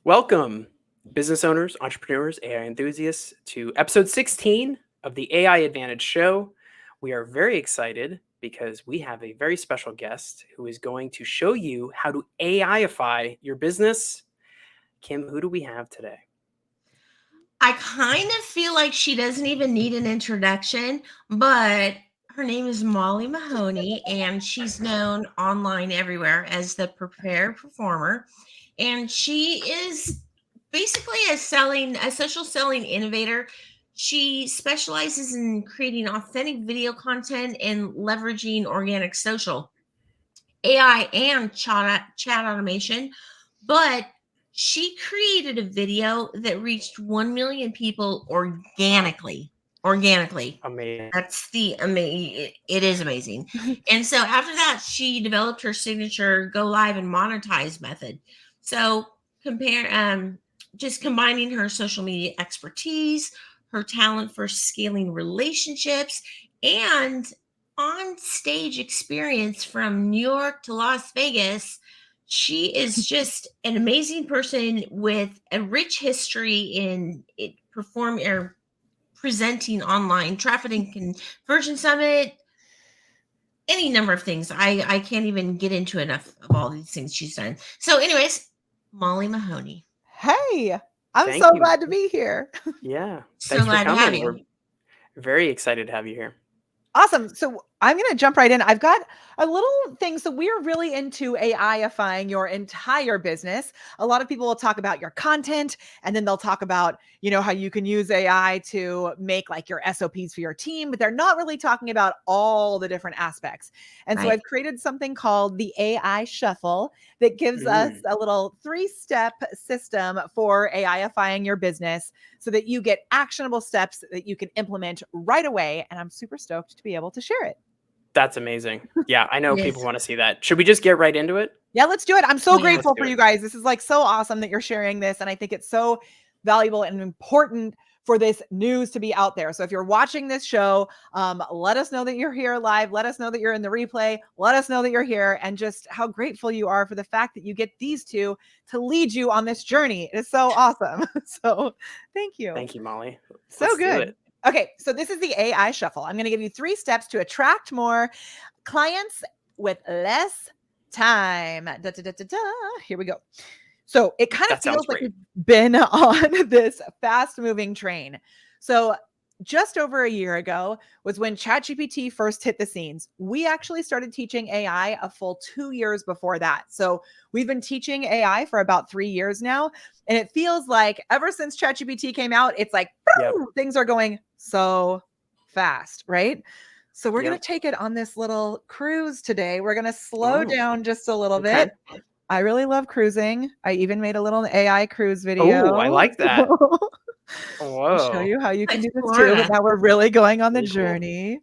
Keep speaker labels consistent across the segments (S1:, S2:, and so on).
S1: Welcome, business owners, entrepreneurs, AI enthusiasts, to episode 16 of the AI Advantage Show. We are very excited because we have a very special guest who is going to show you how to AI-ify your business. Kim, who do we have today?
S2: I kind of feel like she doesn't even need an introduction, but her name is Molly Mahoney, and she's known online everywhere as the Prepare Performer. And she is basically a social selling innovator. She specializes in creating authentic video content and leveraging organic social, AI, and chat automation. But she created a video that reached 1 million people organically. Organically.
S1: Amazing.
S2: That's the amazing. It is amazing. And so after that, she developed her signature go live and monetize method. So compare, just combining her social media expertise, her talent for scaling relationships, and on stage experience from New York to Las Vegas. She is just an amazing person with a rich history in it perform or presenting online, trafficking conversion summit, any number of things. I can't even get into enough of all these things she's done. So, anyways, Molly Mahoney.
S3: Hey, I'm
S1: Thank
S3: so
S1: you.
S3: glad to be here.
S1: Yeah,
S2: So
S1: thanks for
S2: glad to have
S1: coming. We're
S2: you.
S1: very excited to have you here.
S3: Awesome. So I'm going to jump right in. I've got a little thing. So we're really into AI-ifying your entire business. A lot of people will talk about your content and then they'll talk about, how you can use AI to make like your SOPs for your team, but they're not really talking about all the different aspects. And so
S2: Right.
S3: I've created something called the AI Shuffle that gives us
S1: Mm,
S3: a little 3-step system for AI-ifying your business so that you get actionable steps that you can implement right away. And I'm super stoked to be able to share it.
S1: that's amazing. Yeah, I know people
S2: Yes.
S1: want to see that. Should we just get right into it?
S3: Yeah, let's do it. I'm so
S2: Yes.
S1: Let's
S3: grateful
S1: do
S3: for
S1: it.
S3: you guys. This is like so awesome that you're sharing this. And I think it's so valuable and important for this news to be out there. So if you're watching this show, let us know that you're here live. Let us know that you're in the replay. Let us know that you're here and just how grateful you are for the fact that you get these two to lead you on this journey. It is so awesome. So thank you.
S1: Thank you, Molly.
S3: So
S1: Let's do
S3: good.
S1: it.
S3: Okay, so this is the AI shuffle. I'm going to give you 3 steps to attract more clients with less time. Da, da, da, da, da. Here we go. So it kind of
S1: That sounds
S3: feels like
S1: great.
S3: we've been on this fast moving train. So just over a year ago was when ChatGPT first hit the scenes. We actually started teaching AI a full 2 years before that. So we've been teaching AI for about 3 years now. And it feels like ever since ChatGPT came out, it's like
S1: Yep.
S3: things are going so fast, right? So we're going
S1: Yep.
S3: to take it on this little cruise today. We're going to slow
S1: Oh,
S3: down just a little
S1: okay.
S3: bit. I really love cruising. I even made a little AI cruise
S1: Oh, I
S3: video.
S1: like that.
S3: I'll show
S1: Whoa.
S3: you how you can
S2: Like
S3: do this too, but
S2: Florida.
S3: now we're really going on the
S1: Pretty cool.
S3: journey.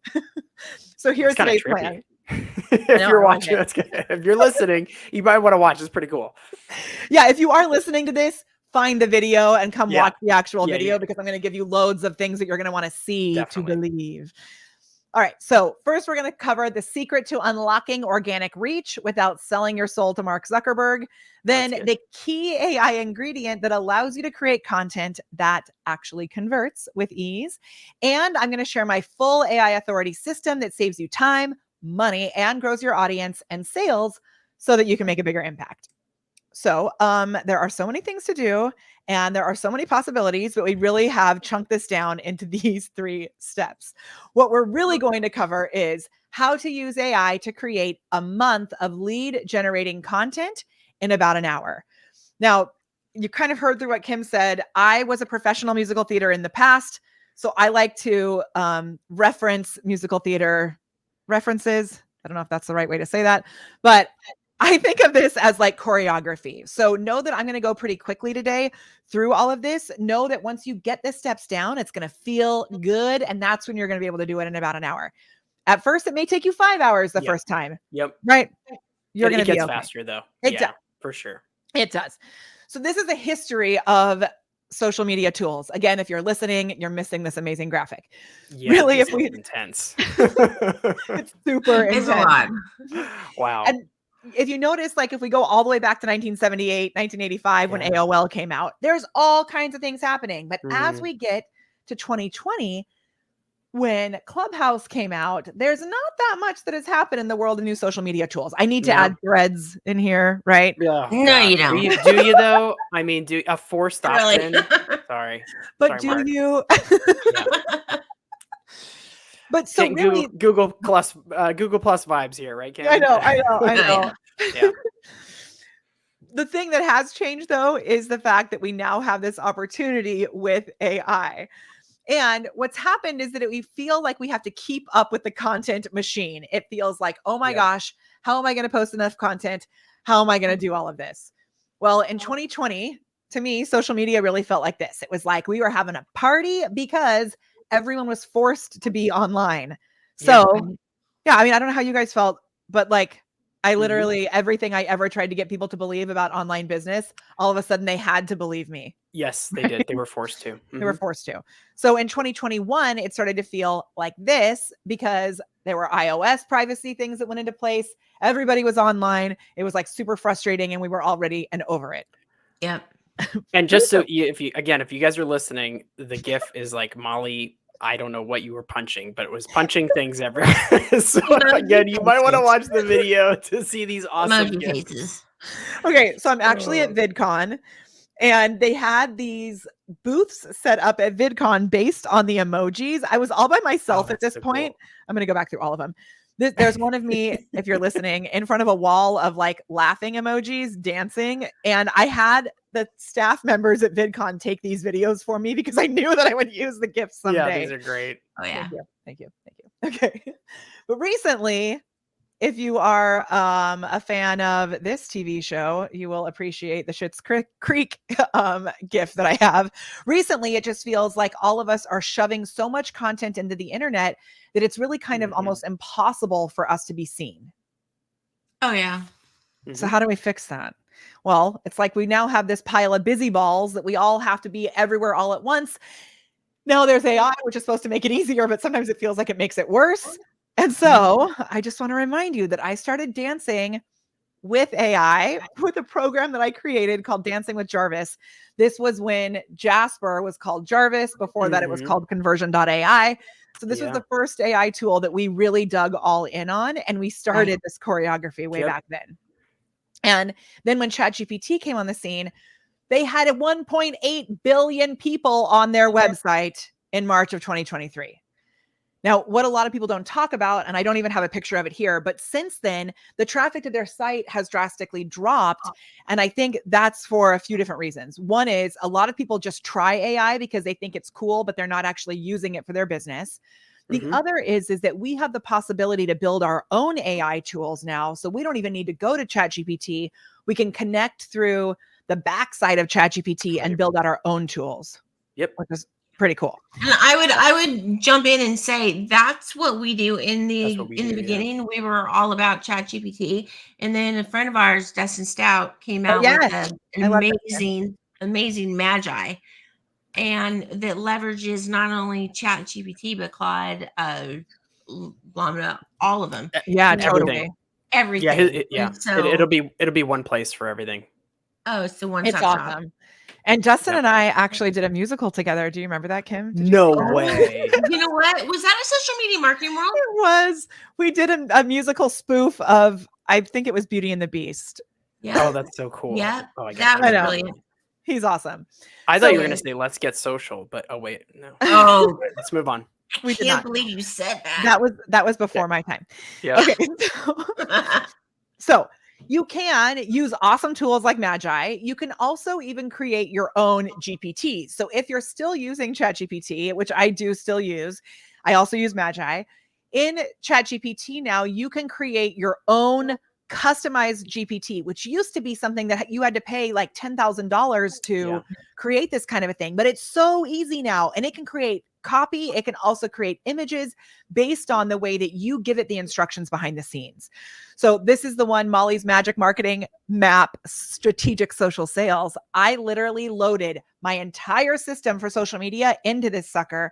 S3: So
S1: That's
S3: here's
S1: kind of
S3: today's
S1: trippy.
S3: plan.
S2: I
S1: If
S2: know.
S1: you're
S2: I like
S1: watching,
S2: it.
S1: that's good. If you're listening, you might want to watch. It's pretty cool.
S3: Yeah, if you are listening to this, find the video and come
S1: Yeah.
S3: watch the actual
S1: Yeah.
S3: video because I'm going to give you loads of things that you're going to want to see to
S1: Definitely.
S3: believe. All right. So, first, we're going to cover the secret to unlocking organic reach without selling your soul to Mark Zuckerberg.
S1: That's
S3: Then,
S1: good.
S3: the key AI ingredient that allows you to create content that actually converts with ease. And I'm going to share my full AI authority system that saves you time, money, and grows your audience and sales so that you can make a bigger impact. So, there are so many things to do and there are so many possibilities, but we really have chunked this down into these 3 steps. What we're really going to cover is how to use AI to create a month of lead generating content in about an hour. Now, you kind of heard through what Kim said. I was a professional musical theater in the past, so I like to reference musical theater references. I don't know if that's the right way to say that, but I think of this as like choreography. So know that I'm going to go pretty quickly today through all of this. Know that once you get the steps down, it's going to feel good. And that's when you're going to be able to do it in about an hour. At first, it may take you 5 hours the
S1: Yep.
S3: first time,
S1: Yep.
S3: right? You're
S1: It,
S3: going
S1: it
S3: to be
S1: gets
S3: okay.
S1: faster though.
S3: It does.
S1: Yeah, for sure.
S3: It does. So this is a history of social media tools. Again, if you're listening, you're missing this amazing graphic.
S1: Yeah,
S3: Really,
S1: this
S3: if
S1: is
S3: we
S1: intense.
S3: it's super
S2: It's a
S3: intense.
S2: lot.
S1: Wow.
S3: And if you notice, like if we go all the way back to 1978, 1985, when
S1: Yeah.
S3: AOL came out, there's all kinds of things happening. But as
S1: Mhm.
S3: we get to 2020, when Clubhouse came out, there's not that much that has happened in the world of new social media tools. I need to
S1: No.
S3: add Threads in here, right?
S1: Oh,
S2: No,
S1: gosh.
S2: you don't.
S1: Do you though? I mean, do a forced
S2: Really?
S1: opt-in? Sorry.
S3: But
S1: Sorry,
S3: do
S1: Mark.
S3: you?
S1: Yeah.
S3: But
S1: It's
S3: so
S1: getting
S3: really,
S1: Google Plus vibes here, right, Kim?
S3: I know, I know,
S2: Oh,
S3: I
S2: yeah.
S3: know.
S1: Yeah.
S3: The thing that has changed though is the fact that we now have this opportunity with AI. And what's happened is that we feel like we have to keep up with the content machine. It feels like, oh my
S1: Yep.
S3: gosh, how am I going to post enough content? How am I going to do all of this? Well, in 2020, to me, social media really felt like this. It was like we were having a party because everyone was forced to be online.
S1: Yeah.
S3: So, yeah, I mean, I don't know how you guys felt, but like I
S1: Mhm.
S3: literally, everything I ever tried to get people to believe about online business, all of a sudden they had to believe me.
S1: Yes, they did. They were forced to.
S3: They were
S1: Mhm.
S3: forced to. So in 2021, it started to feel like this because there were iOS privacy things that went into place. Everybody was online. It was like super frustrating and we were all ready and over it.
S2: Yep.
S1: And just so you, if you guys are listening, the GIF is like Molly. I don't know what you were punching, but it was punching things everywhere. So
S2: Emoji
S1: again, you might want to
S2: faces.
S1: watch the video to see these awesome
S2: Emoji
S1: GIFs.
S2: faces.
S3: Okay, so I'm actually at
S1: Oh.
S3: VidCon and they had these booths set up at VidCon based on the emojis. I was all by myself at
S1: that's
S3: this
S1: so
S3: point.
S1: cool.
S3: I'm going to go back through all of them. There's one of me, if you're listening, in front of a wall of like laughing emojis, dancing. And I had the staff members at VidCon take these videos for me because I knew that I would use the GIFs
S1: Yeah,
S3: someday.
S1: these are great.
S2: Oh, yeah.
S3: Thank you. Thank you. Thank you. Okay. But recently, if you are a fan of this TV show, you will appreciate the Schitt's Creek GIF that I have. Recently, it just feels like all of us are shoving so much content into the internet that it's really kind of
S1: Mhm.
S3: almost impossible for us to be seen.
S2: Oh, yeah.
S3: So
S1: Mhm.
S3: how do we fix that? Well, it's like we now have this pile of busy balls that we all have to be everywhere all at once. Now there's AI, which is supposed to make it easier, but sometimes it feels like it makes it worse. And so I just want to remind you that I started dancing with AI with a program that I created called Dancing with Jarvis. This was when Jasper was called Jarvis. Before that, it was
S1: Mhm.
S3: called Conversion.ai. So this was
S1: Yeah.
S3: the first AI tool that we really dug all in on. And we started this choreography way
S1: Yep.
S3: back then. And then when ChatGPT came on the scene, they had 1.8 billion people on their website in March of 2023. Now, what a lot of people don't talk about, and I don't even have a picture of it here, but since then, the traffic to their site has drastically dropped. And I think that's for a few different reasons. One is a lot of people just try AI because they think it's cool, but they're not actually using it for their business. The
S1: Mhm.
S3: other is that we have the possibility to build our own AI tools now. So we don't even need to go to ChatGPT. We can connect through the backside of ChatGPT and
S1: Right.
S3: build out our own tools,
S1: Yep.
S3: which is pretty cool.
S2: And I would jump in and say that's what we do in
S1: That's
S2: the
S1: what we
S2: in the
S1: do, yeah.
S2: beginning. We were all about ChatGPT, and then a friend of ours, Dustin Stout, came
S3: Oh,
S2: out with
S3: yes.
S2: an
S3: I love that.
S2: amazing Magi, and that leverages not only ChatGPT but Claude, blah blah, all of them,
S3: Yeah,
S1: Everything.
S3: totally.
S1: Yeah,
S2: everything.
S1: yeah.
S2: And so,
S1: It'll be one place for everything.
S2: oh, it's the one
S3: It's
S2: stop shop.
S3: awesome. And Justin
S1: Yep.
S3: and I actually did a musical together. Do you remember that, Kim? Did you
S1: No
S3: see that?
S1: way.
S2: You know what? Was that a social media marketing world?
S3: It was. We did a musical spoof of, I think it was Beauty and the Beast.
S2: Yeah.
S1: Oh, that's so cool.
S2: Yeah,
S1: Oh, I
S2: that
S1: got
S2: was
S3: I know.
S2: brilliant.
S3: He's awesome.
S1: I
S3: So-
S1: thought you were gonna say let's get social, but oh wait, no.
S2: Oh,
S1: All right, let's move on.
S3: We
S2: I
S3: did
S2: can't
S3: not.
S2: believe you said that.
S3: That was before my time.
S1: Yeah.
S3: Okay. So you can use awesome tools like Magi. You can also even create your own GPTs. So if you're still using ChatGPT, which I do still use, I also use Magi. In ChatGPT now, you can create your own customized GPT, which used to be something that you had to pay like $10,000 to
S1: Yeah.
S3: create this kind of a thing. But it's so easy now, and it can create copy. It can also create images based on the way that you give it the instructions behind the scenes. So this is the one, Molly's Magic Marketing Map Strategic Social Sales. I literally loaded my entire system for social media into this sucker.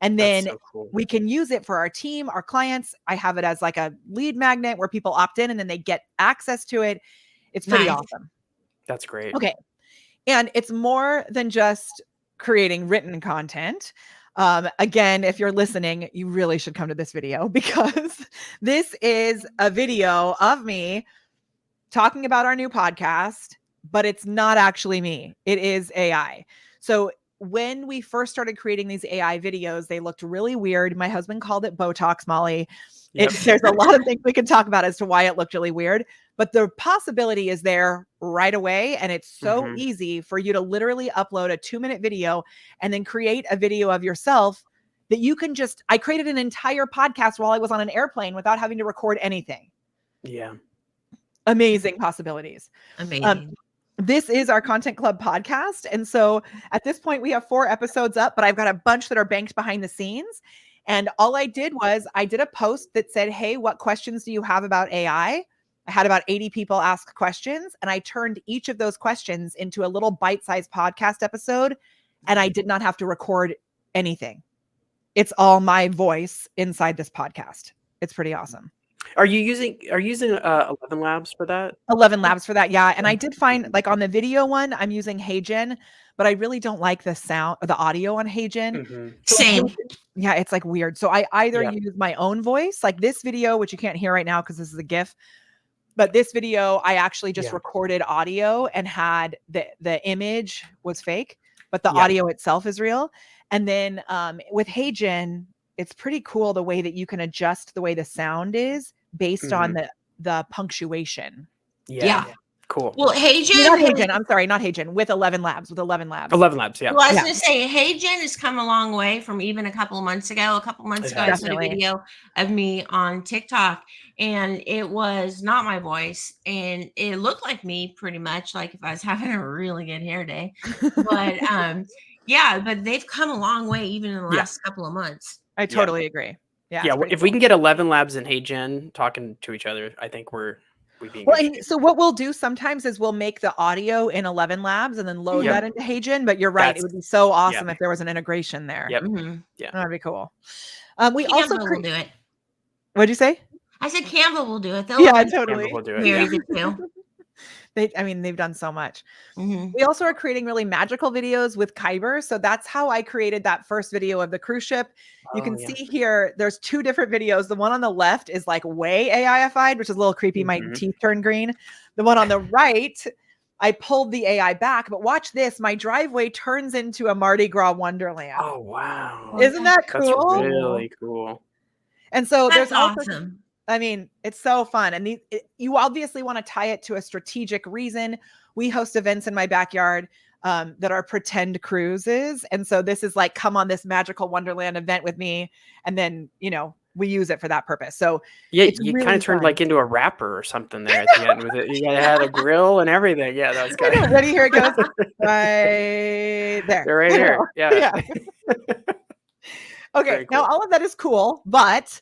S3: And
S1: That's
S3: then
S1: so cool.
S3: we can use it for our team, our clients. I have it as like a lead magnet where people opt in and then they get access to it. It's pretty
S2: Nice.
S3: awesome.
S1: That's great.
S3: Okay. And it's more than just creating written content. Again, if you're listening, you really should come to this video because this is a video of me talking about our new podcast, but it's not actually me. It is AI. So when we first started creating these AI videos, they looked really weird. My husband called it Botox, Molly.
S1: Yep.
S3: There's a lot of things we can talk about as to why it looked really weird, but the possibility is there right away. And it's so easy for you to literally upload a 2-minute video and then create a video of yourself that you can just, I created an entire podcast while I was on an airplane without having to record anything.
S1: Yeah.
S3: Amazing possibilities.
S2: Amazing.
S3: This is our Content Club podcast. And so at this point, we have 4 episodes up, but I've got a bunch that are banked behind the scenes. And all I did was I did a post that said, hey, what questions do you have about AI? I had about 80 people ask questions, and I turned each of those questions into a little bite-sized podcast episode, and I did not have to record anything. It's all my voice inside this podcast. It's pretty awesome.
S1: Are you using 11 Labs for that?
S3: 11 Labs for that. Yeah. And I did find like on the video one, I'm using HeyGen, but I really don't like the sound or the audio on HeyGen.
S1: Mm-hmm.
S2: Same.
S3: Yeah, it's like weird. So I either
S1: Yeah.
S3: use my own voice, like this video, which you can't hear right now because this is a GIF. But this video, I actually just recorded audio and had the image was fake, but the audio itself is real. And then with HeyGen, it's pretty cool the way that you can adjust the way the sound is based on the punctuation.
S2: Yeah.
S1: Cool.
S2: Well, HeyGen.
S3: Not HeyGen. I'm sorry, not HeyGen. With 11 Labs. 11 Labs.
S1: Yeah.
S2: Well, I was going to say, HeyGen has come a long way from even a couple of months ago. A couple months ago, I saw a video of me on TikTok, and it was not my voice, and it looked like me pretty much, like if I was having a really good hair day. But yeah, but they've come a long way even in the last couple of months.
S3: I totally agree.
S1: Yeah. If we can get 11 Labs and HeyGen talking to each other, I think we'd be in
S3: well,
S1: good
S3: and
S1: shape.
S3: so what we'll do sometimes is we'll make the audio in 11 Labs and then load that into HeyGen. But you're right; it would be so awesome if there was an integration there.
S1: Yep.
S3: Yeah, that'd be cool. We
S2: Canva
S3: also
S2: will do it.
S3: What'd you say?
S2: I said Canva will do it.
S3: Totally.
S1: Canva will do it.
S2: Very good too.
S3: They've done so much. We also are creating really magical videos with Kyber. So that's how I created that first video of the cruise ship. You can see here, there's 2 different videos. The one on the left is like way AI-ified, which is a little creepy. My teeth turn green. The one on the right, I pulled the AI back, but watch this. My driveway turns into a Mardi Gras wonderland.
S1: Oh, wow.
S3: Isn't that cool?
S1: That's really cool.
S3: And so there's also
S2: awesome.
S3: I mean, it's so fun. And you obviously want to tie it to a strategic reason. We host events in my backyard that are pretend cruises. And so this is like, come on this magical wonderland event with me. And then, we use it for that purpose. So
S1: yeah,
S3: it's
S1: you
S3: really
S1: kind of turned
S3: fun.
S1: like into a rapper or something there at the end with it. You had a grill and everything. Yeah, that was kind of
S3: ready. Here it goes. Right there.
S1: They're right here. Yeah.
S3: Okay. Now all of that is cool, but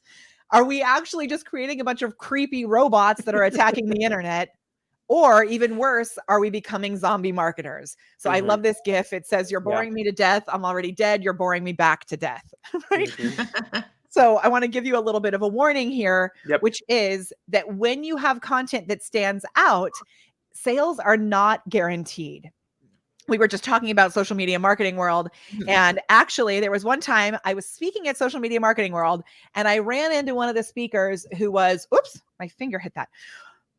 S3: are we actually just creating a bunch of creepy robots that are attacking the internet? Or even worse, are we becoming zombie marketers? So I love this GIF. It says, you're boring me to death. I'm already dead. You're boring me back to death. Right? So I want to give you a little bit of a warning here, which is that when you have content that stands out, sales are not guaranteed. We were just talking about social media marketing world. And actually there was one time I was speaking at social media marketing world and I ran into one of the speakers who was, oops, my finger hit that.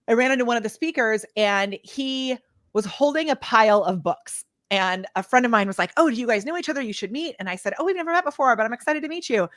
S3: I ran into one of the speakers and he was holding a pile of books. And a friend of mine was like, oh, do you guys know each other? You should meet. And I said, oh, we've never met before, but I'm excited to meet you. And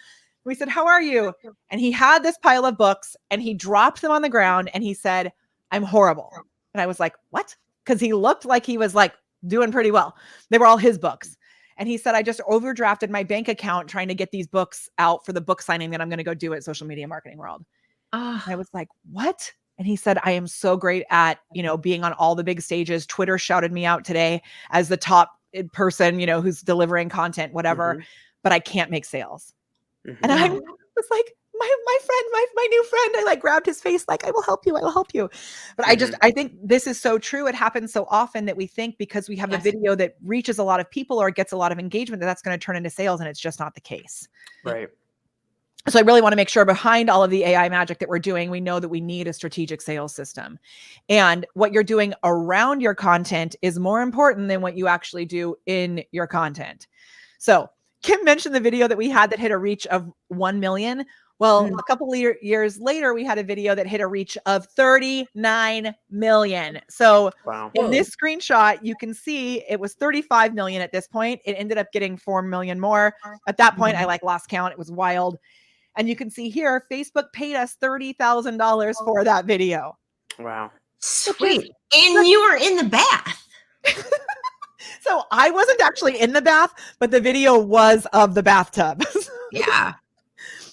S3: we said, how are you? And he had this pile of books and he dropped them on the ground and he said, I'm horrible. And I was like, what? Because he looked like he was like, doing pretty well. They were all his books. And he said, I just overdrafted my bank account trying to get these books out for the book signing that I'm going to go do at Social Media Marketing World. I was like, what? And he said, I am so great at, being on all the big stages. Twitter shouted me out today as the top person, who's delivering content, whatever, but I can't make sales. And I was like, my friend, my new friend. I like grabbed his face, like, I will help you. I will help you. But I think this is so true. It happens so often that we think because we have a video that reaches a lot of people or gets a lot of engagement, that's going to turn into sales. And it's just not the case.
S1: Right.
S3: So I really want to make sure behind all of the AI magic that we're doing, we know that we need a strategic sales system. And what you're doing around your content is more important than what you actually do in your content. So Kim mentioned the video that we had that hit a reach of 1 million. Well, a couple of years later, we had a video that hit a reach of 39 million. So in this screenshot, you can see it was 35 million at this point. It ended up getting 4 million more. At that point, I like lost count. It was wild. And you can see here, Facebook paid us $30,000 for that video.
S1: Wow.
S2: Sweet. And you were in the bath.
S3: So I wasn't actually in the bath, but the video was of the bathtub.
S2: Yeah.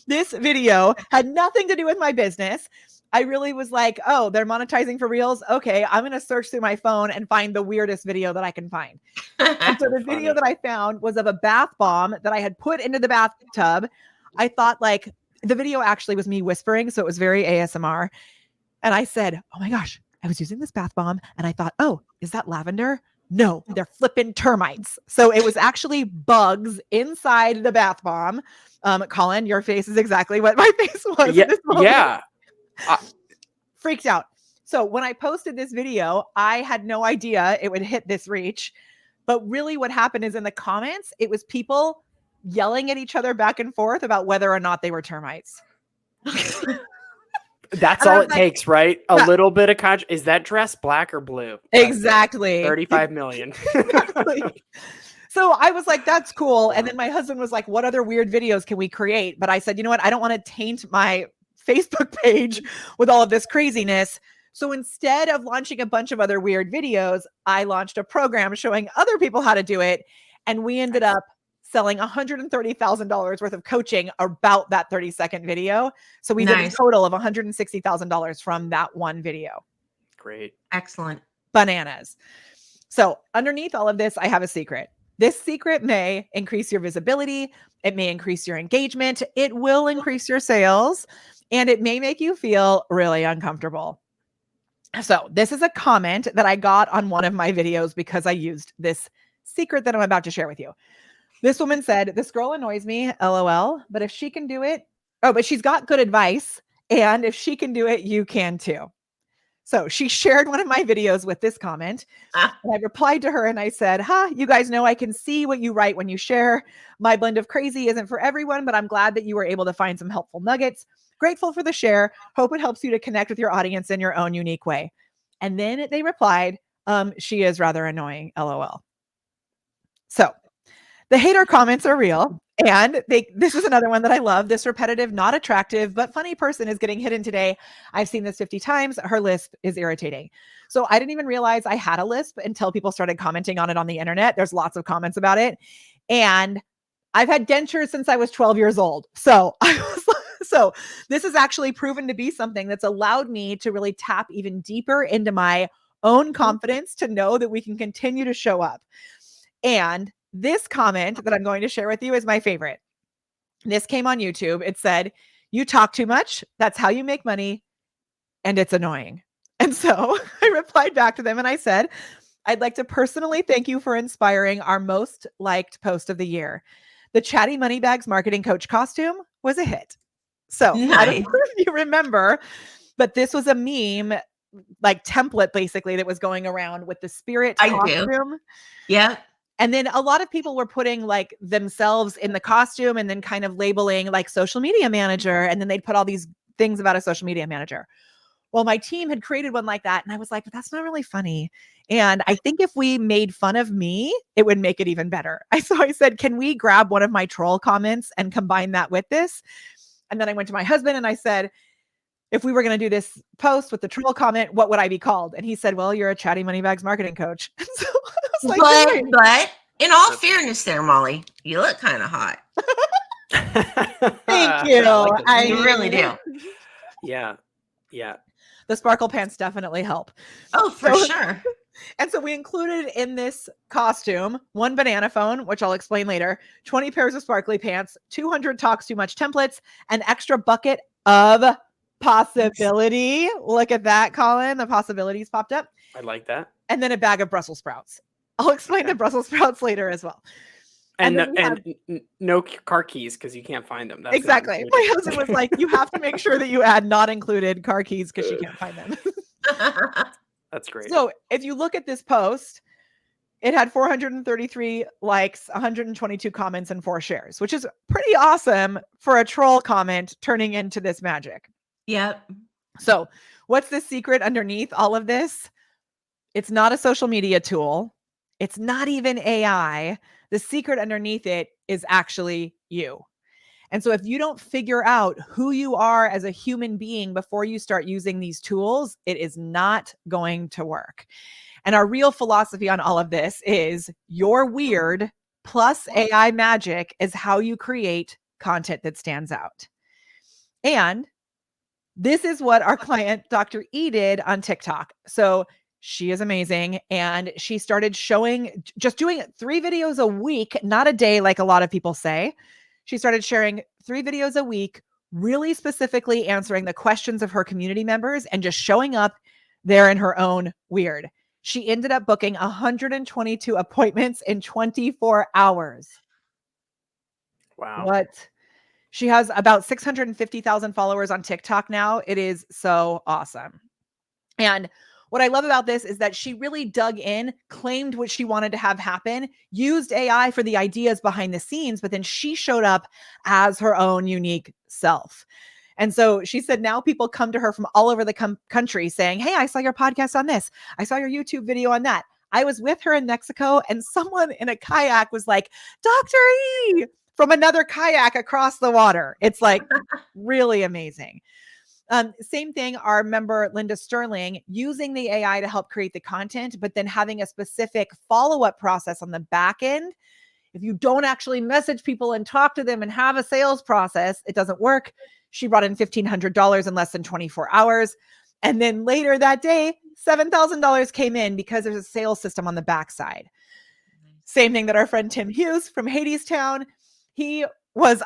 S3: This video had nothing to do with my business. I really was like, oh, they're monetizing for Reels. Okay, I'm going to search through my phone and find the weirdest video that I can find. And so the video that I found was of a bath bomb that I had put into the bathtub. I thought like the video actually was me whispering. So it was very ASMR. And I said, oh my gosh, I was using this bath bomb. And I thought, oh, is that lavender? No, they're flipping termites. So it was actually bugs inside the bath bomb. Colin, your face is exactly what my face was.
S1: Yeah. Yeah.
S3: Freaked out. So when I posted this video, I had no idea it would hit this reach. But really what happened is in the comments, it was people yelling at each other back and forth about whether or not they were termites.
S1: That's all it takes, right? A little bit of is that dress black or blue?
S3: Exactly.
S1: 35 million.
S3: Exactly. So I was like, that's cool. And then my husband was like, what other weird videos can we create? But I said, you know what? I don't want to taint my Facebook page with all of this craziness. So instead of launching a bunch of other weird videos, I launched a program showing other people how to do it. And we ended up selling $130,000 worth of coaching about that 30-second video. So we did a total of $160,000 from that one video.
S1: Great.
S2: Excellent.
S3: Bananas. So underneath all of this, I have a secret. This secret may increase your visibility. It may increase your engagement. It will increase your sales, and it may make you feel really uncomfortable. So this is a comment that I got on one of my videos because I used this secret that I'm about to share with you. This woman said, this girl annoys me, LOL, but if she can do it, but she's got good advice. And if she can do it, you can too. So she shared one of my videos with this comment. And I replied to her and I said, you guys know I can see what you write when you share. My blend of crazy isn't for everyone, but I'm glad that you were able to find some helpful nuggets. Grateful for the share. Hope it helps you to connect with your audience in your own unique way. And then they replied, she is rather annoying, LOL. So the hater comments are real. And this is another one that I love. This repetitive, not attractive, but funny person is getting hidden today. I've seen this 50 times. Her lisp is irritating. So I didn't even realize I had a lisp until people started commenting on it on the internet. There's lots of comments about it. And I've had dentures since I was 12 years old. So so this has actually proven to be something that's allowed me to really tap even deeper into my own confidence to know that we can continue to show up. And this comment that I'm going to share with you is my favorite. This came on YouTube. It said, you talk too much. That's how you make money. And it's annoying. And so I replied back to them and I said, I'd like to personally thank you for inspiring our most liked post of the year. The Chatty Moneybags marketing coach costume was a hit. So I don't know if you remember, but this was a meme, like template basically that was going around with the spirit costume.
S2: Yeah.
S3: And then a lot of people were putting like themselves in the costume and then kind of labeling like social media manager. And then they'd put all these things about a social media manager. Well, my team had created one like that. And I was like, but that's not really funny. And I think if we made fun of me, it would make it even better. So I said, can we grab one of my troll comments and combine that with this? And then I went to my husband and I said, if we were going to do this post with the troll comment, what would I be called? And he said, well, you're a Chatty Moneybags marketing coach. And so I was like,
S2: but in all fairness there, Molly, you look kind of hot.
S3: Thank you.
S2: You really do.
S1: Yeah. Yeah.
S3: The sparkle pants definitely help.
S2: Oh, for sure.
S3: And so we included in this costume 1 banana phone, which I'll explain later, 20 pairs of sparkly pants, 200 talks too much templates, an extra bucket of possibility. Look at that, Colin. The possibilities popped up.
S1: I like that.
S3: And then a bag of Brussels sprouts. I'll explain the Brussels sprouts later as well.
S1: And
S3: then we have,
S1: no car keys because you can't find them. That's
S3: exactly.
S1: not
S3: My husband was like, you have to make sure that you add not included car keys because she can't find them.
S1: That's great.
S3: So if you look at this post, it had 433 likes, 122 comments, and 4 shares, which is pretty awesome for a troll comment turning into this magic.
S2: Yep.
S3: So what's the secret underneath all of this? It's not a social media tool. It's not even AI. The secret underneath it is actually you. And so if you don't figure out who you are as a human being before you start using these tools, it is not going to work. And our real philosophy on all of this is your weird plus AI magic is how you create content that stands out. And this is what our client, Dr. E, did on TikTok. So she is amazing. And she started just doing 3 videos a week, not a day like a lot of people say. She started sharing 3 videos a week, really specifically answering the questions of her community members and just showing up there in her own weird. She ended up booking 122 appointments in 24 hours.
S1: Wow.
S3: What? She has about 650,000 followers on TikTok now. It is so awesome. And what I love about this is that she really dug in, claimed what she wanted to have happen, used AI for the ideas behind the scenes, but then she showed up as her own unique self. And so she said now people come to her from all over the country saying, hey, I saw your podcast on this. I saw your YouTube video on that. I was with her in Mexico and someone in a kayak was like, Dr. E, from another kayak across the water. It's like really amazing. Same thing, our member Linda Sterling using the AI to help create the content, but then having a specific follow-up process on the back end. If you don't actually message people and talk to them and have a sales process, it doesn't work. She brought in $1,500 in less than 24 hours. And then later that day, $7,000 came in because there's a sales system on the backside. Same thing that our friend Tim Hughes from Hadestown, he was,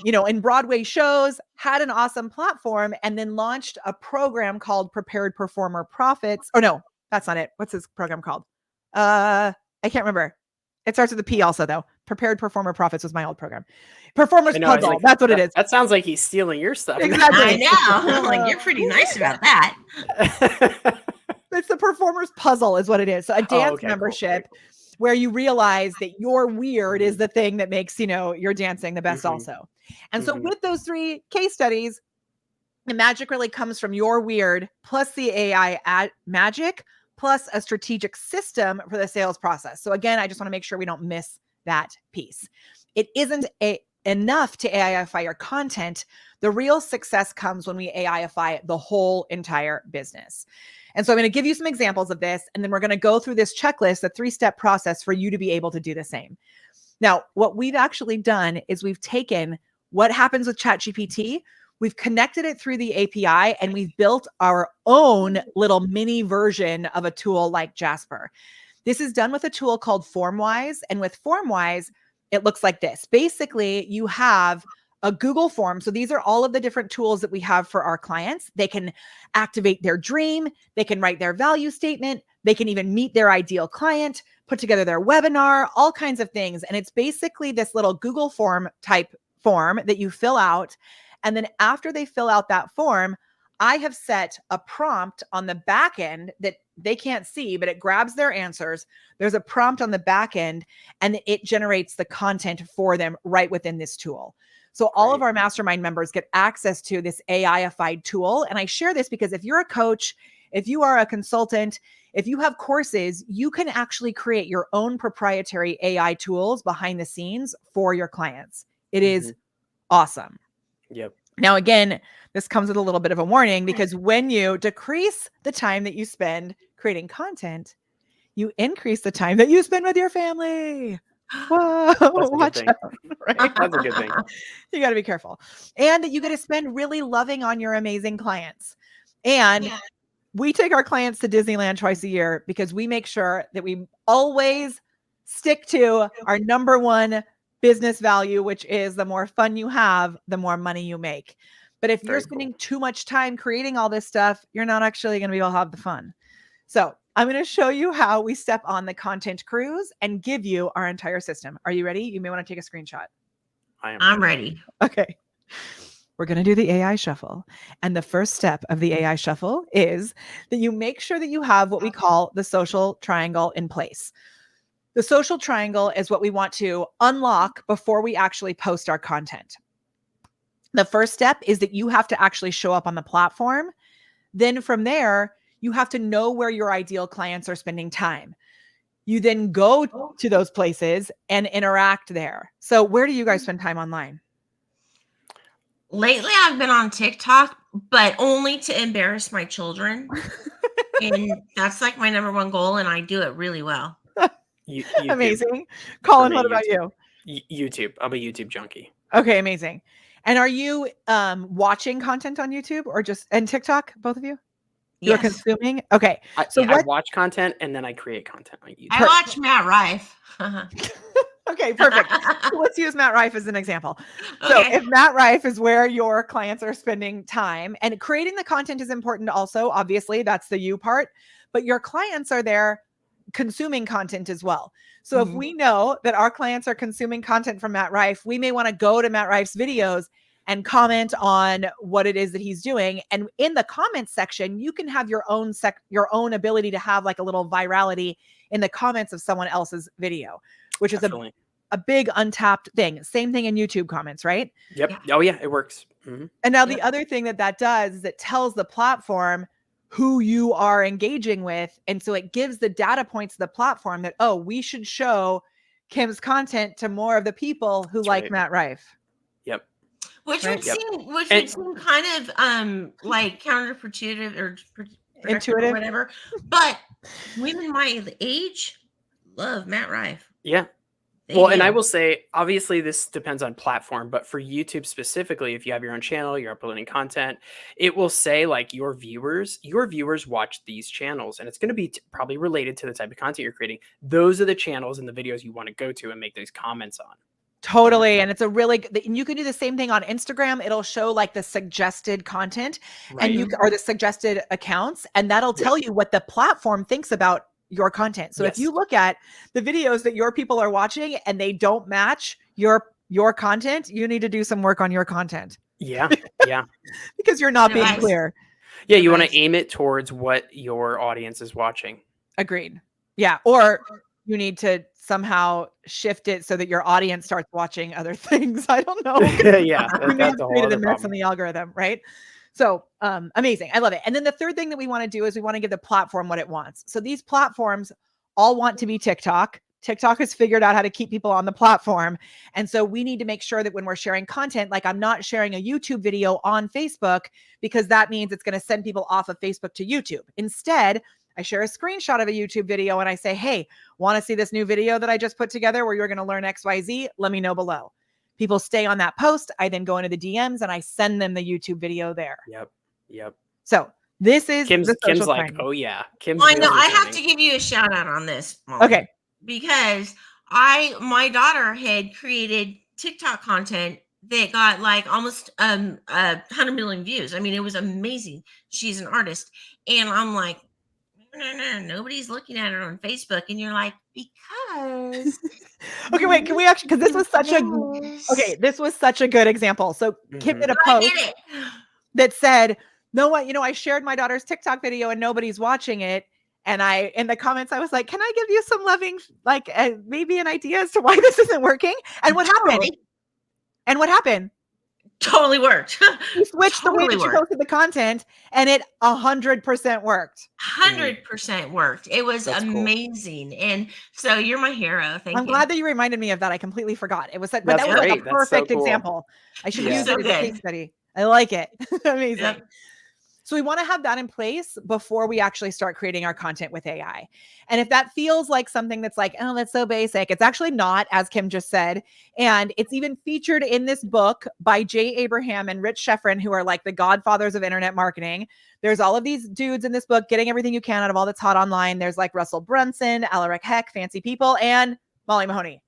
S3: in Broadway shows, had an awesome platform, and then launched a program called Prepared Performer Profits. Oh, no, that's not it. What's his program called? I can't remember. It starts with a P also, though. Prepared Performer Profits was my old program. Performer's Puzzle.
S1: Like,
S3: that's what it is.
S1: That sounds like he's stealing your stuff.
S3: Exactly.
S2: I know. I'm like, you're pretty nice about that.
S3: It's the Performer's Puzzle is what it is. So a dance membership. Cool. Where you realize that your weird is the thing that makes, your dancing the best also. And so with those 3 case studies, the magic really comes from your weird plus the AI magic plus a strategic system for the sales process. So again, I just want to make sure we don't miss that piece. It isn't enough to AI-ify your content. The real success comes when we AI-ify the whole entire business. And so I'm going to give you some examples of this, and then we're going to go through this checklist, the 3-step process for you to be able to do the same. Now, what we've actually done is we've taken what happens with ChatGPT, we've connected it through the API, and we've built our own little mini version of a tool like Jasper. This is done with a tool called FormWise, and with FormWise, it looks like this. Basically, you have a Google form. So these are all of the different tools that we have for our clients. They can activate their dream. They can write their value statement. They can even meet their ideal client, put together their webinar, all kinds of things. And it's basically this little Google form type form that you fill out. And then after they fill out that form, I have set a prompt on the back end that they can't see, but it grabs their answers. There's a prompt on the back end and it generates the content for them right within this tool. So all of our mastermind members get access to this AI-ified tool. And I share this because if you're a coach, if you are a consultant, if you have courses, you can actually create your own proprietary AI tools behind the scenes for your clients. It is awesome.
S1: Yep.
S3: Now, again, this comes with a little bit of a warning because when you decrease the time that you spend creating content, you increase the time that you spend with your family. Whoa, watch out. Right?
S1: That's a good thing.
S3: You got to be careful. And you got to spend really loving on your amazing clients. And we take our clients to Disneyland twice a year because we make sure that we always stick to our number one business value, which is the more fun you have, the more money you make. But if you're spending too much time creating all this stuff, you're not actually going to be able to have the fun. So I'm going to show you how we step on the content cruise and give you our entire system. Are you ready? You may want to take a screenshot.
S2: I'm ready.
S3: Okay. We're going to do the AI shuffle. And the first step of the AI shuffle is that you make sure that you have what we call the social triangle in place. The social triangle is what we want to unlock before we actually post our content. The first step is that you have to actually show up on the platform. Then from there, you have to know where your ideal clients are spending time. You then go to those places and interact there. So where do you guys spend time online?
S2: Lately, I've been on TikTok, but only to embarrass my children. And that's like my number one goal, and I do it really well.
S1: YouTube.
S3: Amazing. Colin,
S1: me,
S3: what about
S1: YouTube.
S3: you?
S1: YouTube. I'm a YouTube junkie.
S3: Okay, amazing. And are you watching content on YouTube or just and TikTok, both of you? You're
S2: Yes.
S3: consuming? Okay.
S1: So I watch content and then I create content on YouTube.
S2: I watch Matt Rife.
S3: Okay, perfect. So let's use Matt Rife as an example. So
S2: Okay.
S3: if Matt Rife is where your clients are spending time, and creating the content is important also, obviously, that's the you part, but your clients are there consuming content as well. So if we know that our clients are consuming content from Matt Rife, we may want to go to Matt Rife's videos and comment on what it is that he's doing. And in the comments section, you can have your own ability to have like a little virality in the comments of someone else's video, which is a big untapped thing. Same thing in YouTube comments, right?
S1: Yep. Yeah. Oh yeah, it works. Mm-hmm.
S3: And now the other thing that does is it tells the platform who you are engaging with. And so it gives the data points to the platform that, oh, we should show Kim's content to more of the people who like Matt Rife.
S1: Yep.
S2: Which would seem kind of like counterintuitive or intuitive or whatever. But women my age love Matt Rife.
S1: Yeah. And I will say, obviously, this depends on platform, but for YouTube specifically, if you have your own channel, you're uploading content, it will say like your viewers watch these channels, and it's going to be probably related to the type of content you're creating. Those are the channels and the videos you want to go to and make those comments on.
S3: Totally. And it's and you can do the same thing on Instagram. It'll show like the suggested content and or the suggested accounts, and that'll tell you what the platform thinks about your content. So if you look at the videos that your people are watching and they don't match your content, you need to do some work on your content.
S1: Yeah. Yeah.
S3: Because you're not being clear.
S1: Yeah. You want to aim it towards what your audience is watching.
S3: Agreed. Yeah. Or you need to somehow shift it so that your audience starts watching other things. I don't know.
S1: Yeah.
S3: We may have created a mess in the algorithm, right? So amazing. I love it. And then the third thing that we want to do is we want to give the platform what it wants. So these platforms all want to be TikTok. TikTok has figured out how to keep people on the platform. And so we need to make sure that when we're sharing content, like I'm not sharing a YouTube video on Facebook because that means it's going to send people off of Facebook to YouTube. Instead, I share a screenshot of a YouTube video and I say, hey, want to see this new video that I just put together where you're going to learn XYZ? Let me know below. People stay on that post. I then go into the DMs and I send them the YouTube video there.
S1: Yep.
S3: So this is
S1: Kim's like, oh yeah.
S2: Kim's I know. I have to give you a shout out on this, Molly,
S3: okay.
S2: Because my daughter had created TikTok content that got like almost 100 million views. I mean, it was amazing. She's an artist, and I'm like, no, nobody's looking at her on Facebook, and you're like, because
S3: okay, wait, can we actually, because this was such a good example. So Kim did a post that said, I shared my daughter's TikTok video and nobody's watching it. And in the comments, I was like, can I give you some loving, like maybe an idea as to why this isn't working? And what happened?
S2: Totally worked.
S3: You switched the way that you posted the content and it 100% worked.
S2: 100% worked. It was amazing. Cool. And so you're my hero. Thank you.
S3: I'm glad that you reminded me of that. I completely forgot. It was that was like a perfect example. I should use it as a case study. I like it. Amazing. Yep. So we want to have that in place before we actually start creating our content with AI. And if that feels like something that's like, oh, that's so basic, it's actually not, as Kim just said. And it's even featured in this book by Jay Abraham and Rich Schefren, who are like the godfathers of internet marketing. There's all of these dudes in this book getting everything you can out of all that's hot online. There's like Russell Brunson, Alaric Heck, Fancy People, and Molly Mahoney.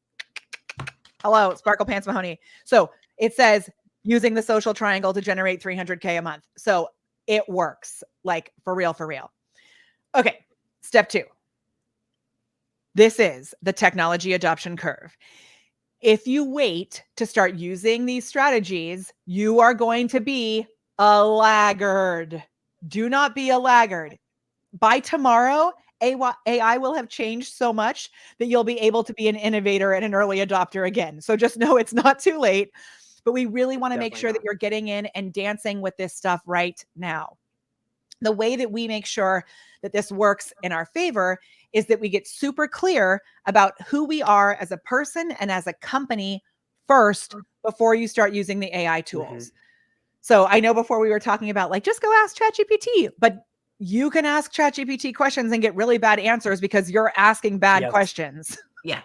S3: Hello, Sparkle Pants Mahoney. So it says using the social triangle to generate 300K a month. So it works, like for real, for real. Okay, step 2. This is the technology adoption curve. If you wait to start using these strategies, you are going to be a laggard. Do not be a laggard. By tomorrow, AI will have changed so much that you'll be able to be an innovator and an early adopter again. So just know it's not too late, but we really want to make sure that you're getting in and dancing with this stuff right now. The way that we make sure that this works in our favor is that we get super clear about who we are as a person and as a company first before you start using the AI tools. So I know before we were talking about like, just go ask ChatGPT, but you can ask ChatGPT questions and get really bad answers because you're asking bad questions.
S2: Yeah.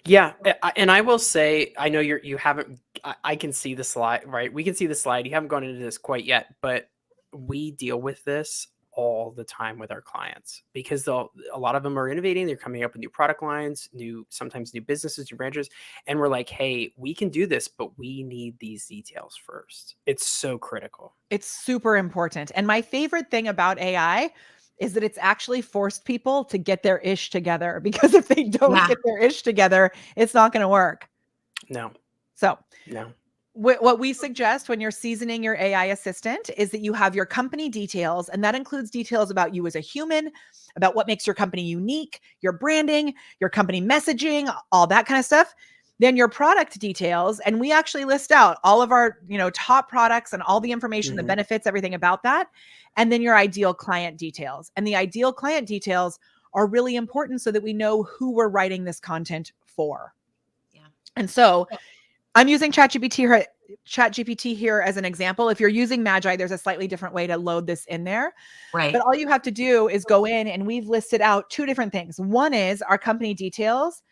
S1: Yeah. And I will say, I know you haven't, I can see the slide, right? We can see the slide. You haven't gone into this quite yet, but we deal with this all the time with our clients because a lot of them are innovating. They're coming up with new product lines, sometimes new businesses, new branches. And we're like, hey, we can do this, but we need these details first. It's so critical.
S3: It's super important. And my favorite thing about AI is that it's actually forced people to get their ish together, because if they don't get their ish together, it's not going to work.
S1: No.
S3: So
S1: no.
S3: What we suggest when you're seasoning your AI assistant is that you have your company details, and that includes details about you as a human, about what makes your company unique, your branding, your company messaging, all that kind of stuff. Then your product details, and we actually list out all of our, top products and all the information, the benefits, everything about that. And then your ideal client details. And the ideal client details are really important so that we know who we're writing this content for.
S2: Yeah.
S3: And so I'm using ChatGPT here as an example. If you're using Magi, there's a slightly different way to load this in there.
S2: Right.
S3: But all you have to do is go in, and we've listed out 2 different things. One is our company details.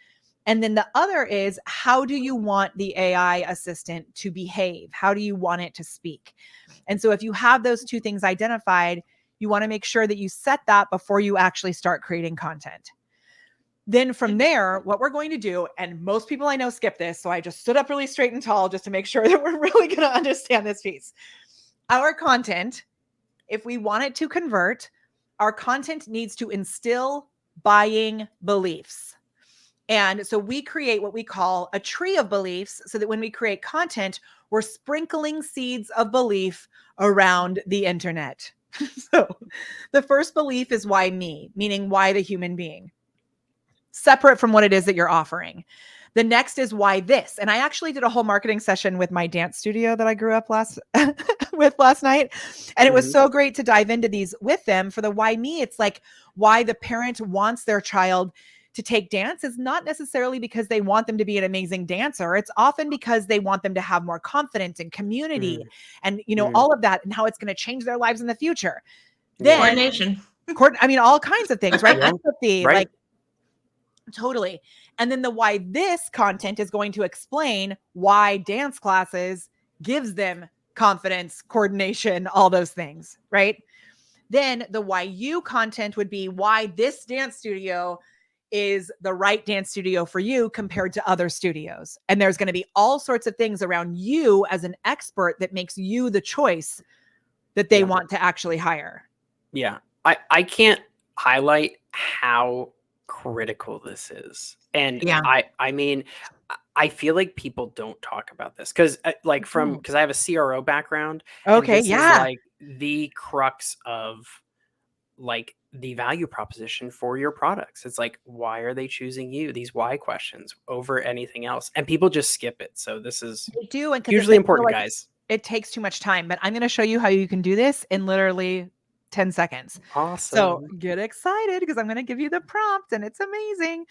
S3: And then the other is, how do you want the AI assistant to behave? How do you want it to speak? And so if you have those 2 things identified, you want to make sure that you set that before you actually start creating content. Then from there, what we're going to do, and most people I know skip this, so I just stood up really straight and tall just to make sure that we're really going to understand this piece. Our content, if we want it to convert, our content needs to instill buying beliefs. And so we create what we call a tree of beliefs, so that when we create content, we're sprinkling seeds of belief around the internet. So the first belief is why me, meaning why the human being, separate from what it is that you're offering. The next is why this. And I actually did a whole marketing session with my dance studio that I grew up last night. And it was so great to dive into these with them. For the why me, it's like why the parent wants their child to take dance is not necessarily because they want them to be an amazing dancer. It's often because they want them to have more confidence and community and, all of that, and how it's going to change their lives in the future. Then
S2: coordination.
S3: All kinds of things, right?
S1: Yeah.
S3: Empathy,
S1: Right.
S3: like totally. And then the why this content is going to explain why dance classes gives them confidence, coordination, all those things, right? Then the why you content would be why this dance studio is the right dance studio for you compared to other studios. And there's going to be all sorts of things around you as an expert that makes you the choice that they want to actually hire.
S1: Yeah. I can't highlight how critical this is. And I mean, I feel like people don't talk about this because because I have a CRO background.
S3: Okay.
S1: And this is like the crux of like the value proposition for your products. It's like, why are they choosing you? These why questions over anything else. And people just skip it. So this is hugely important, guys.
S3: It takes too much time, but I'm going to show you how you can do this in literally 10 seconds.
S1: Awesome.
S3: So get excited, because I'm going to give you the prompt and it's amazing.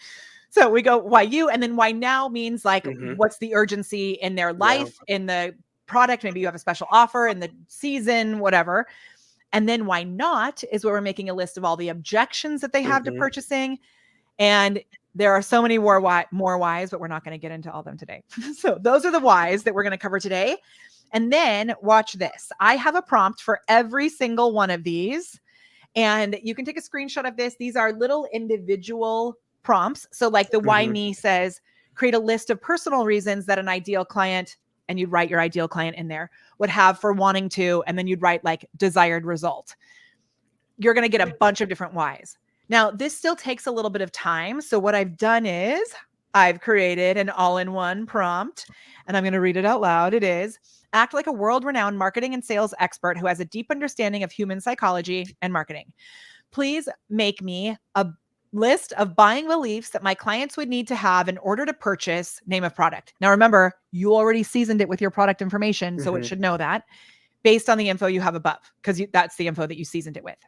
S3: So we go why you, and then why now means like, what's the urgency in their life, in the product. Maybe you have a special offer in the season, whatever. And then why not is where we're making a list of all the objections that they have to purchasing. And there are so many more whys, but we're not going to get into all of them today. So those are the whys that we're going to cover today. And then watch this. I have a prompt for every single one of these. And you can take a screenshot of this. These are little individual prompts. So like the why me says, create a list of personal reasons that an ideal client, and you'd write your ideal client in there, would have for wanting to, and then you'd write like desired result. You're going to get a bunch of different whys. Now, this still takes a little bit of time. So what I've done is I've created an all-in-one prompt, and I'm going to read it out loud. It is, act like a world-renowned marketing and sales expert who has a deep understanding of human psychology and marketing. Please make me a list of buying beliefs that my clients would need to have in order to purchase name of product. Now, remember, you already seasoned it with your product information, so it should know that based on the info you have above, because that's the info that you seasoned it with.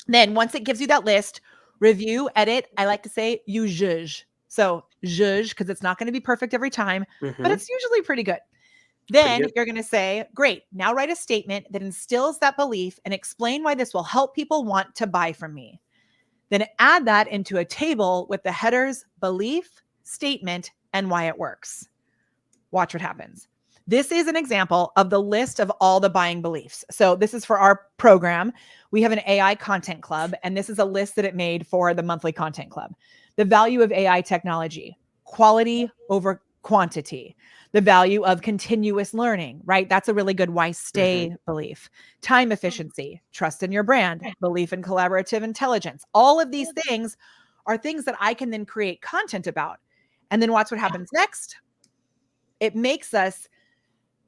S3: Then once it gives you that list, review, edit. I like to say you zhuzh. So zhuzh, because it's not going to be perfect every time, but it's usually pretty good. Then you're going to say, great, now write a statement that instills that belief and explain why this will help people want to buy from me. Then add that into a table with the headers, belief, statement, and why it works. Watch what happens. This is an example of the list of all the buying beliefs. So this is for our program. We have an AI content club, and this is a list that it made for the monthly content club. The value of AI technology, quality over quantity, the value of continuous learning, right? That's a really good why stay belief. Time efficiency, trust in your brand, belief in collaborative intelligence. All of these things are things that I can then create content about. And then watch what happens next. It makes us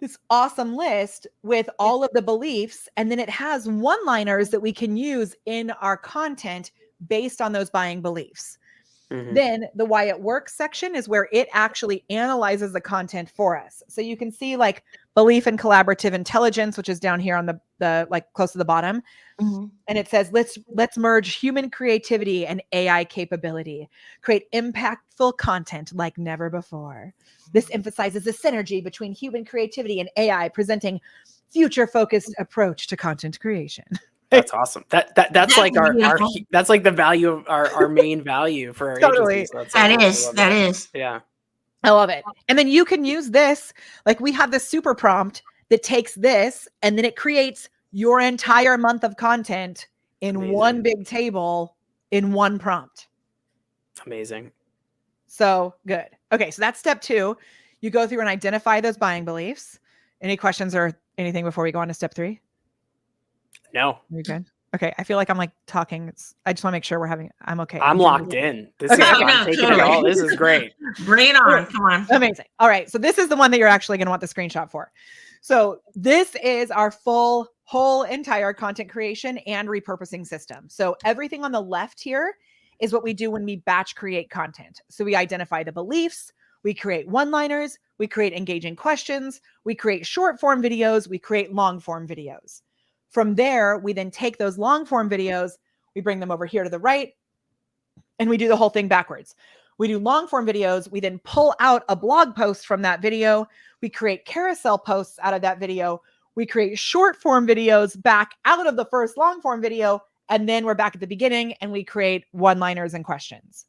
S3: this awesome list with all of the beliefs. And then it has one-liners that we can use in our content based on those buying beliefs. Then the why it works section is where it actually analyzes the content for us. So you can see like belief in collaborative intelligence, which is down here on the like close to the bottom. And it says, let's merge human creativity and AI capability, create impactful content like never before. This emphasizes the synergy between human creativity and AI, presenting future-focused approach to content creation.
S1: That's awesome. That's like our that's like the value of our main value for our agency. So
S2: that is.
S1: Yeah.
S3: I love it. And then you can use this, like we have this super prompt that takes this and then it creates your entire month of content in one big table in one prompt.
S1: Amazing.
S3: So good. Okay, so that's step 2. You go through and identify those buying beliefs. Any questions or anything before we go on to step 3?
S1: No.
S3: You're good. Okay, I feel like I'm like talking. I just want to make sure I'm okay.
S1: I'm locked in. This is I'm taking it all. This is great.
S2: Bring it on. Come on.
S3: Amazing. All right. So this is the one that you're actually going to want the screenshot for. So this is our whole entire content creation and repurposing system. So everything on the left here is what we do when we batch create content. So we identify the beliefs, we create one-liners, we create engaging questions, we create short form videos, we create long form videos. From there, we then take those long form videos, we bring them over here to the right, and we do the whole thing backwards. We do long form videos. We then pull out a blog post from that video. We create carousel posts out of that video. We create short form videos back out of the first long form video. And then we're back at the beginning and we create one-liners and questions.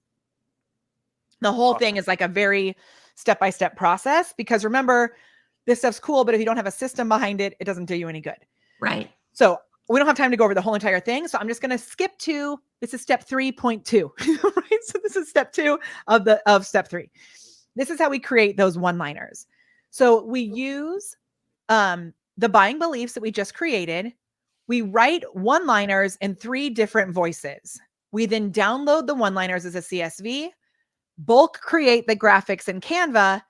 S3: The whole thing is like a very step-by-step process because remember, this stuff's cool, but if you don't have a system behind it, it doesn't do you any good.
S2: Right.
S3: So we don't have time to go over the whole entire thing. So I'm just going to skip to, this is step 3.2, right? So this is step 2 of step 3. This is how we create those one-liners. So we use the buying beliefs that we just created. We write one-liners in 3 different voices. We then download the one-liners as a CSV, bulk create the graphics in Canva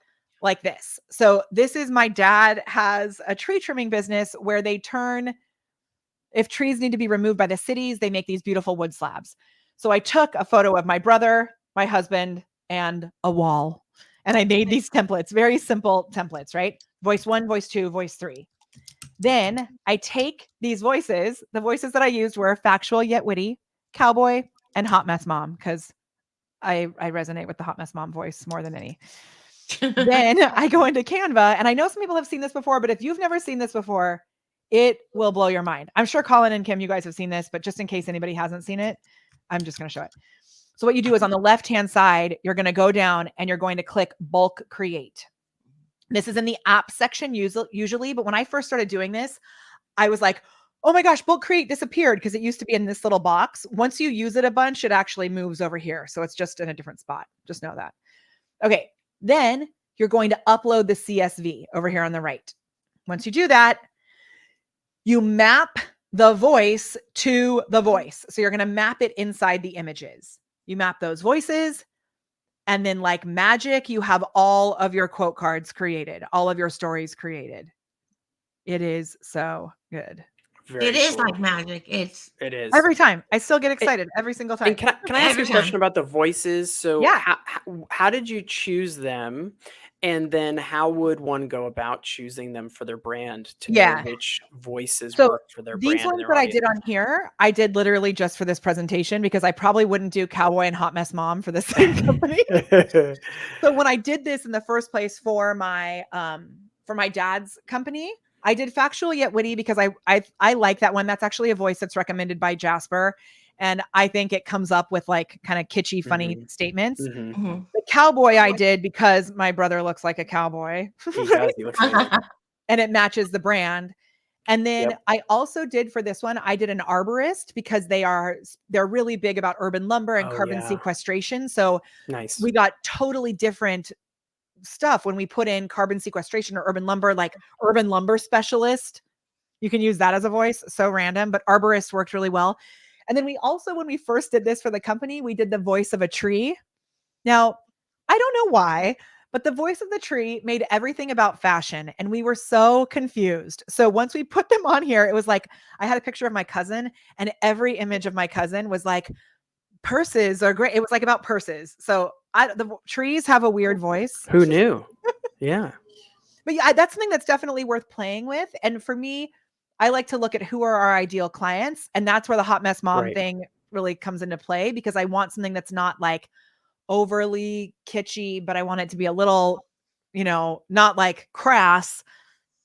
S3: like this. So this is my dad has a tree trimming business where they turn, if trees need to be removed by the cities, they make these beautiful wood slabs. So I took a photo of my brother, my husband, and a wall. And I made these templates, very simple templates, right? Voice 1, voice 2, voice 3. Then I take these voices. The voices that I used were factual yet witty, cowboy, and hot mess mom, because I resonate with the hot mess mom voice more than any. Then I go into Canva, and I know some people have seen this before, but if you've never seen this before, It will blow your mind. I'm sure Colin and Kim, you guys have seen this, but just in case anybody hasn't seen it, I'm just going to show it. So what you do is on the left-hand side, you're going to go down and you're going to click bulk create. This is in the app section usually, but when I first started doing this, I was like, oh my gosh, bulk create disappeared because it used to be in this little box. Once you use it a bunch, it actually moves over here. So it's just in a different spot. Just know that. Okay. Then you're going to upload the CSV over here on the right. Once you do that, you map the voice to the voice. So you're going to map it inside the images. You map those voices. And then like magic, you have all of your quote cards created, all of your stories created. It is so good.
S1: Very
S2: It is
S1: cool.
S2: like magic. It's
S1: It is.
S3: Every time. I still get excited every single time.
S1: And can I ask you
S2: Every
S1: a question
S2: time.
S1: about the voices? So
S3: Yeah.
S1: how did you choose them? And then how would one go about choosing them for their brand to know
S3: Yeah.
S1: which voices
S3: So
S1: work for their
S3: these
S1: brand and
S3: ones
S1: their
S3: that I
S1: audience?
S3: did on here, I did literally just for this presentation because I probably wouldn't do Cowboy and Hot Mess Mom for the same company. So when I did this in the first place for my dad's company, I did factual yet witty because I like that one. That's actually a voice that's recommended by Jasper. And I think it comes up with like kind of kitschy, funny statements.
S1: Mhm.
S2: Mhm.
S3: The cowboy I did because my brother looks like a cowboy.
S1: He does. He looks amazing.
S3: And it matches the brand. And then
S1: Yep.
S3: I also did for this one, I did an arborist because they're really big about urban lumber and
S1: Oh,
S3: carbon
S1: yeah.
S3: sequestration. So
S1: Nice.
S3: we got totally different stuff when we put in carbon sequestration or urban lumber, like urban lumber specialist. You can use that as a voice. So random, but arborist worked really well. And then we also, when we first did this for the company, we did the voice of a tree. Now, I don't know why, but the voice of the tree made everything about fashion. And we were so confused. So once we put them on here, it was like I had a picture of my cousin, and every image of my cousin was like, purses are great. It was like about purses. So the trees have a weird voice.
S1: Who knew? Yeah.
S3: But yeah, that's something that's definitely worth playing with. And for me, I like to look at who are our ideal clients. And that's where the hot mess mom
S1: Right.
S3: thing really comes into play because I want something that's not like overly kitschy, but I want it to be a little, not like crass.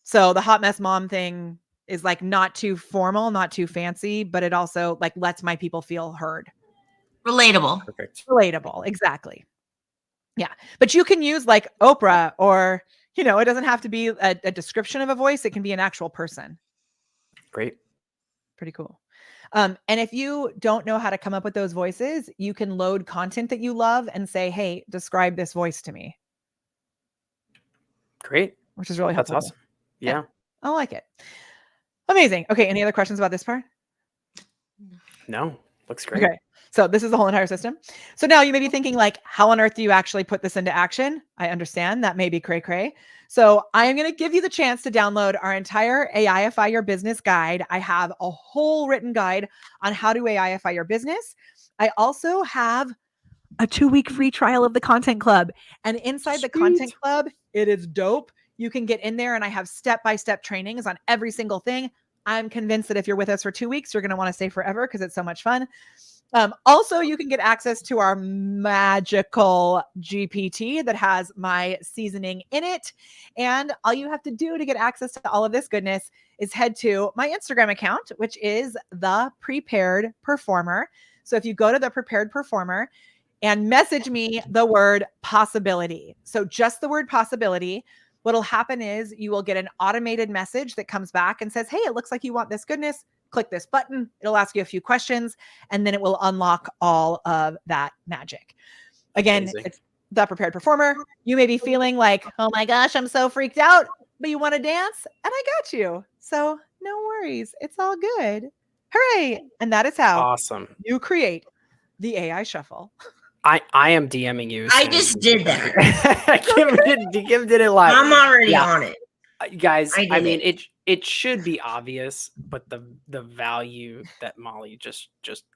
S3: So the hot mess mom thing is like not too formal, not too fancy, but it also like lets my people feel heard.
S2: Relatable.
S1: Perfect.
S3: Relatable. Exactly. Yeah. But you can use like Oprah or, it doesn't have to be a description of a voice. It can be an actual person.
S1: Great.
S3: Pretty cool. And if you don't know how to come up with those voices, you can load content that you love and say, hey, describe this voice to me.
S1: Great.
S3: Which is really
S1: That's
S3: helpful.
S1: awesome. Yeah.
S3: I like it. Amazing. Okay. Any other questions about this part?
S1: No. Looks great.
S3: Okay. So this is the whole entire system. So now you may be thinking like, how on earth do you actually put this into action? I understand that may be cray cray. So I am going to give you the chance to download our entire AI-ify your business guide. I have a whole written guide on how to AI-ify your business. I also have a 2-week free trial of the Content Club. And inside the Content Club, it is dope. You can get in there and I have step-by-step trainings on every single thing. I'm convinced that if you're with us for 2 weeks, you're going to want to stay forever because it's so much fun. Also, you can get access to our magical GPT that has my seasoning in it. And all you have to do to get access to all of this goodness is head to my Instagram account, which is The Prepared Performer. So if you go to The Prepared Performer and message me the word possibility. So just the word possibility. What'll happen is you will get an automated message that comes back and says, hey, it looks like you want this goodness. Click this button. It'll ask you a few questions, and then it will unlock all of that magic. Again,
S1: Amazing.
S3: it's The Prepared Performer. You may be feeling like, oh my gosh, I'm so freaked out, but you want to dance, and I got you. So no worries. It's all good. Hooray. And that is how
S1: Awesome.
S3: you create the AI shuffle.
S1: I am DMing you.
S2: I just did that.
S1: Kim did it live.
S2: I'm already on it.
S1: Guys,
S2: I
S1: I
S2: did
S1: mean it should be obvious, but the value that Molly just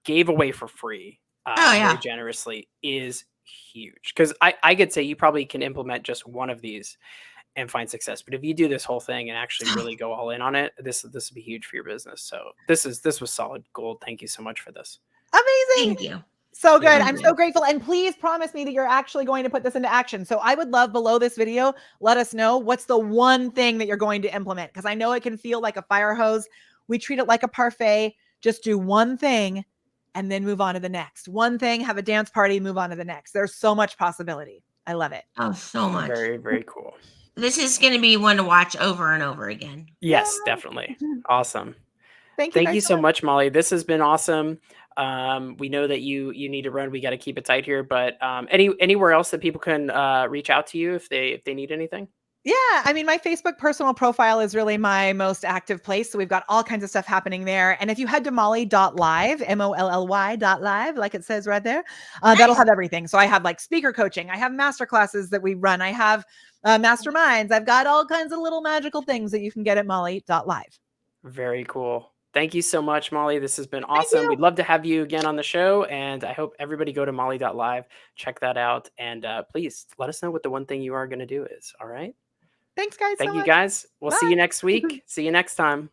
S1: gave away for free very generously is huge. Because I could say you probably can implement just one of these and find success. But if you do this whole thing and actually really go all in on it, this would be huge for your business. So this was solid gold. Thank you so much for this.
S3: Amazing.
S2: Thank you.
S3: So good.
S1: Very
S3: I'm
S1: cool.
S3: so grateful. And please promise me that you're actually going to put this into action. So I would love below this video, let us know what's the one thing that you're going to implement. Because I know it can feel like a fire hose. We treat it like a parfait. Just do one thing and then move on to the next. One thing, have a dance party, move on to the next. There's so much possibility. I love it.
S2: Oh, so much.
S1: Very, very cool.
S2: This is going to be one to watch over and over again.
S1: Yes,
S3: Yeah.
S1: definitely. Awesome.
S3: Thank you
S1: Thank
S3: guys
S1: you
S3: so
S1: so
S3: much.
S1: much, Molly. This has been awesome. We know that you need to run. We got to keep it tight here, but anywhere else that people can reach out to you if they need anything?
S3: Yeah, I mean, my Facebook personal profile is really my most active place. So we've got all kinds of stuff happening there. And if you head to molly.live, MOLLY.live, like it says right there, that'll
S2: Nice.
S3: have everything. So I have like speaker coaching, I have master classes that we run, I have masterminds, I've got all kinds of little magical things that you can get at molly.live.
S1: Very cool. Thank you so much, Molly. This has been
S3: Thank
S1: awesome.
S3: you.
S1: We'd love to have you again on the show, and I hope everybody go to molly.live, check that out, and please let us know what the one thing you are going to do is. All right.
S3: Thanks, guys, so
S1: Thank you,
S3: much.
S1: guys. We'll see you
S3: Bye.
S1: next week. See you next time.